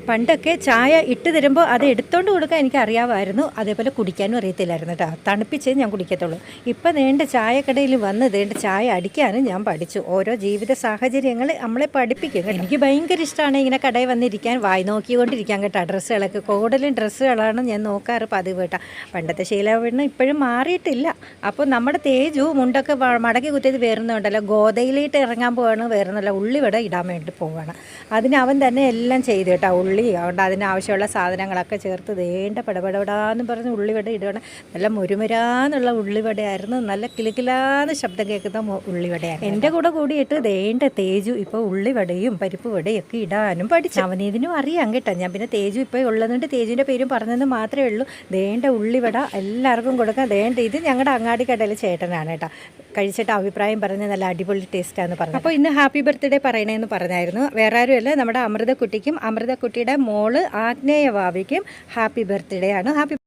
പണ്ടൊക്കെ ചായ ഇട്ട് തരുമ്പോൾ അത് എടുത്തോണ്ട് കൊടുക്കാൻ എനിക്ക് അറിയാമായിരുന്നു, അതേപോലെ കുടിക്കാനും അറിയത്തില്ലായിരുന്നു കേട്ടോ. തണുപ്പിച്ചേ ഞാൻ കുടിക്കത്തുള്ളൂ. ഇപ്പം നീണ്ട ചായക്കടയിൽ വന്ന് നീണ്ട ചായ അടിക്കാനും ഞാൻ പഠിച്ചു. ഓരോ ജീവിത സാഹചര്യങ്ങൾ നമ്മളെ പഠിപ്പിക്കും കേട്ടോ. എനിക്ക് ഭയങ്കര ഇഷ്ടമാണ് ഇങ്ങനെ കടയിൽ വന്നിരിക്കാൻ, വായി നോക്കിക്കൊണ്ടിരിക്കാൻ കേട്ടോ. ഡ്രസ്സുകളൊക്കെ കൂടുതലും ഡ്രസ്സുകളാണ് ഞാൻ നോക്കാറ് പതിവ് കേട്ടോ. പണ്ടത്തെ ശീലവണ്ണം ഇപ്പോഴും മാറിയിട്ടില്ല. അപ്പോൾ നമ്മുടെ തേജു മുണ്ടൊക്കെ മടക്കി കുത്തിയത് വേറൊന്നുണ്ടല്ലോ, ഗോതയിലേക്ക് ഇറങ്ങാൻ പോവാണ്, വേറൊന്നുമല്ല ഉള്ളിവട ഇടാൻ വേണ്ടി പോവുകയാണ്. അതിന് അവൻ തന്നെ എല്ലാം ചെയ്തു കേട്ടോ. ഉള്ളി അതുകൊണ്ട് അതിനാവശ്യമുള്ള സാധനങ്ങളൊക്കെ ചേർത്ത് വേണ്ട പടപടപടാന്ന് പറഞ്ഞ് ഉള്ളിവട ഇടുകയാണ്. നല്ല മുരുമുരാന്നുള്ള ഉള്ളിവടയായിരുന്നു, നല്ല കിലുകിലാന്ന് ശബ്ദം കേൾക്കുന്ന ഉള്ളിവടയായിരുന്നു. എൻ്റെ കൂടെ കൂടിയിട്ട് വേണ്ട തേജു ഇപ്പോൾ ഉള്ളിവടയും പരിപ്പ് വടയും ഒക്കെ ഇടാനും പഠിച്ചു. അവനിതിനും അറിയാം കേട്ടോ. ഞാൻ പിന്നെ തേജു ഇപ്പോൾ ഉള്ളതുകൊണ്ട് തേജുവിൻ്റെ പേരും പറഞ്ഞതെന്ന് മാത്രമേ ഉള്ളൂ. വേണ്ട ഉള്ളിവട എല്ലാവർക്കും കൊടുക്കാം. വേണ്ട ഇത് ഞങ്ങളുടെ അങ്ങാടി കടയിൽ ചേട്ടനാണ് കേട്ടോ. കഴിച്ചിട്ട് അഭിപ്രായം പറഞ്ഞ് നല്ല അടിപൊളി ടേസ്റ്റാന്ന് പറഞ്ഞു. അപ്പോൾ ഇന്ന് ഹാപ്പി ബർത്ത്ഡേ പറയണേന്ന് പറഞ്ഞായിരുന്നു. വേറെ ആരുമല്ല, നമ്മുടെ അമൃതക്കുട്ടിക്കും അമൃതക്കുട്ടിയുടെ മോള് ആഗ്നേയ ഭാവിക്കും ഹാപ്പി ബർത്ത്ഡേ ആണ്. ഹാപ്പി